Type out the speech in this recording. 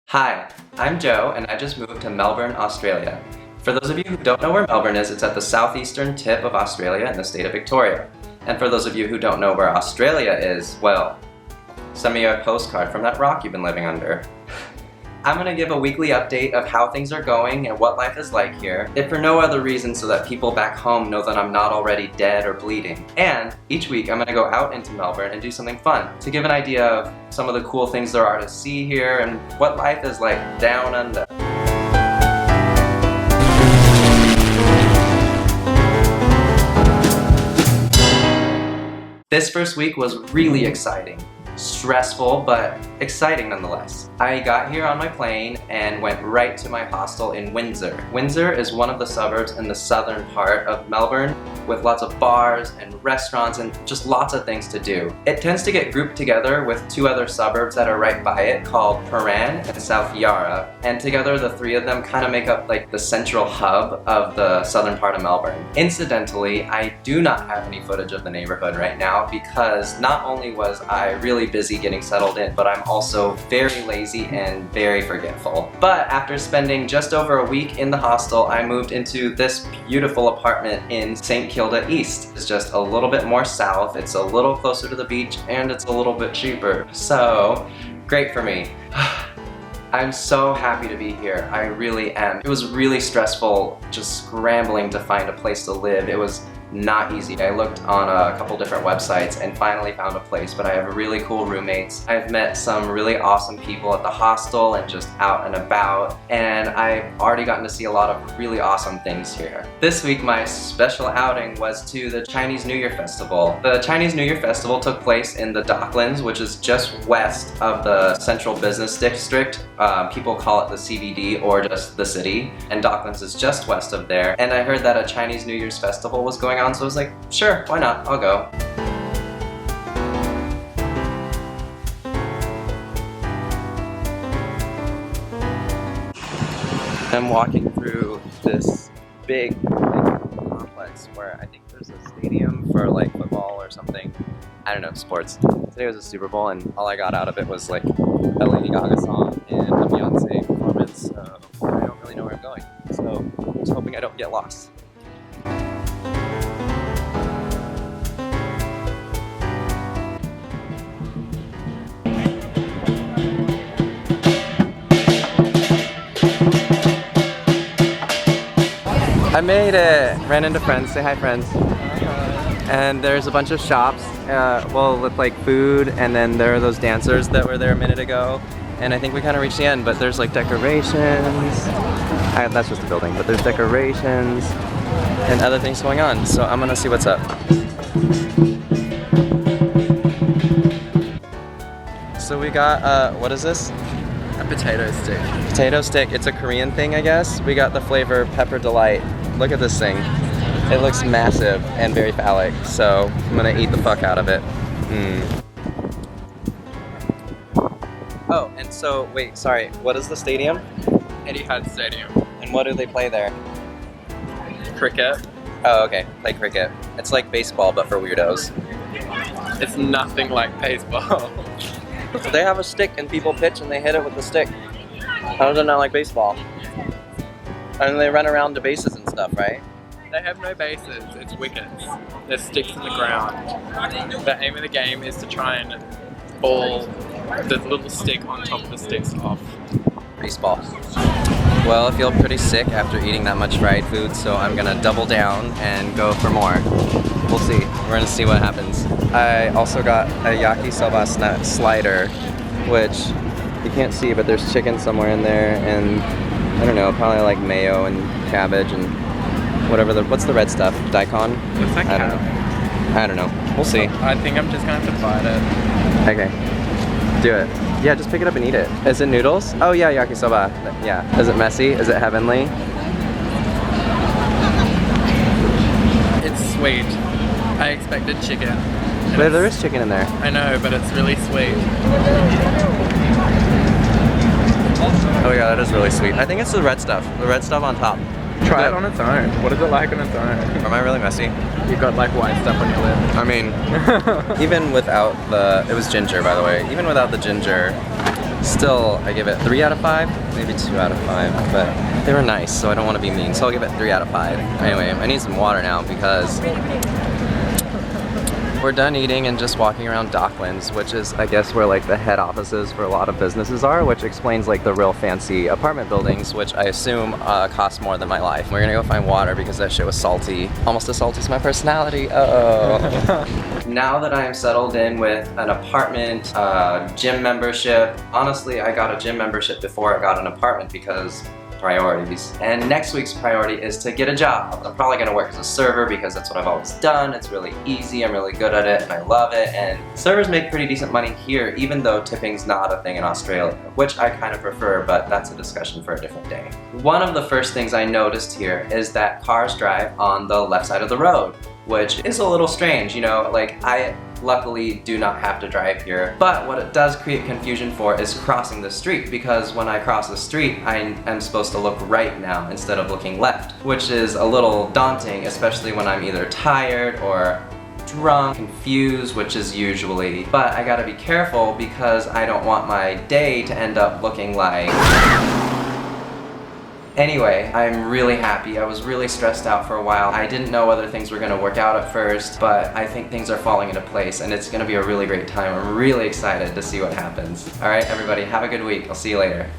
Hi, I'm Joe and I just moved to Melbourne, Australia. For those of you who don't know where Melbourne is, it's at the southeastern tip of Australia in the state of Victoria. And for those of you who don't know where Australia is, well, send me a postcard from that rock you've been living under. I'm gonna give a weekly update of how things are going and what life is like here, if for no other reason so that people back home know that I'm not already dead or bleeding. And each week I'm gonna go out into Melbourne and do something fun to give an idea of some of the cool things there are to see here and what life is like down under. This first week was really exciting. Stressful, but exciting nonetheless. I got here on my plane and went right to my hostel in Windsor. Windsor is one of the suburbs in the southern part of Melbourne with lots of bars and restaurants and just lots of things to do. It tends to get grouped together with two other suburbs that are right by it called Paran and South Yarra, and together the three of them kind of make up like the central hub of the southern part of Melbourne. Incidentally, I do not have any footage of the neighborhood right now because not only was I really busy getting settled in, but I'm also very lazy and very forgetful. But after spending just over a week in the hostel, I moved into this beautiful apartment in St. Kilda East. It's just a little bit more south, it's a little closer to the beach, and it's a little bit cheaper. So, great for me. I'm so happy to be here, I really am. It was really stressful just scrambling to find a place to live. It was not easy. I looked on a couple different websites and finally found a place, but I have really cool roommates. I've met some really awesome people at the hostel and just out and about, and I've already gotten to see a lot of really awesome things here. This week my special outing was to the Chinese New Year Festival. The Chinese New Year Festival took place in the Docklands, which is just west of the Central Business District. People call it the CBD or just the city, and Docklands is just west of there. And I heard that a Chinese New Year's festival was going on, so I was like, sure, why not? I'll go. I'm walking through this big complex where I think there's a stadium for like football or something. I don't know, sports. Today was a Super Bowl and all I got out of it was like a Lady Gaga song and a Beyonce performance. So I don't really know where I'm going. So I'm just hoping I don't get lost. I made it! Ran into friends. Say hi, friends. And there's a bunch of shops, well, with like food, and then there are those dancers that were there a minute ago. And I think we kind of reached the end, but there's like decorations. That's just a building, but there's decorations and other things going on. So I'm gonna see what's up. So we got, what is this? A potato stick. Potato stick. It's a Korean thing, I guess. We got the flavor Pepper Delight. Look at this thing. It looks massive and very phallic, so I'm gonna eat the fuck out of it. Oh, and so, wait, sorry, what is the stadium? Etihad Stadium. And what do they play there? Cricket. Oh, okay, play cricket. It's like baseball, but for weirdos. It's nothing like baseball. So they have a stick and people pitch and they hit it with the stick. How is it not like baseball? And they run around to bases and stuff, right? They have no bases, it's wickets. There's sticks in the ground. The aim of the game is to try and ball the little stick on top of the sticks off. Baseball. Well, I feel pretty sick after eating that much fried food, so I'm gonna double down and go for more. We'll see. We're gonna see what happens. I also got a yakisoba slider, which you can't see, but there's chicken somewhere in there, and I don't know, probably like mayo and cabbage and whatever what's the red stuff? Daikon? Looks like I don't know. I don't know. We'll see. I think I'm just gonna have to bite it. Okay. Do it. Yeah, just pick it up and eat it. Is it noodles? Oh yeah, yakisoba. Yeah. Is it messy? Is it heavenly? It's sweet. I expected chicken. But there is chicken in there. I know, but it's really sweet. Oh yeah, that is really sweet. I think it's the red stuff. The red stuff on top. Try it on its own. What is it like on its own? Am I really messy? You've got like white stuff on your lip. I mean, even without the, it was ginger by the way, even without the ginger Still, I give it 3 out of 5, maybe 2 out of 5, but they were nice, so I don't want to be mean, so I'll give it 3 out of 5. Anyway, I need some water now because we're done eating and just walking around Docklands, which is, I guess, where like the head offices for a lot of businesses are, which explains like the real fancy apartment buildings, which I assume cost more than my life. We're gonna go find water because that shit was salty. Almost as salty as my personality. Oh. Now that I am settled in with an apartment, gym membership, honestly, I got a gym membership before I got an apartment because priorities. And next week's priority is to get a job. I'm probably gonna work as a server because that's what I've always done. It's really easy, I'm really good at it, and I love it. And servers make pretty decent money here, even though tipping's not a thing in Australia, which I kind of prefer, but that's a discussion for a different day. One of the first things I noticed here is that cars drive on the left side of the road, which is a little strange, you know, like I luckily do not have to drive here. But what it does create confusion for is crossing the street, because when I cross the street, I am supposed to look right now instead of looking left, which is a little daunting, especially when I'm either tired or drunk, confused, which is usually. But I gotta be careful because I don't want my day to end up looking like... Anyway, I'm really happy. I was really stressed out for a while. I didn't know whether things were gonna work out at first, but I think things are falling into place and it's gonna be a really great time. I'm really excited to see what happens. All right, everybody, have a good week. I'll see you later.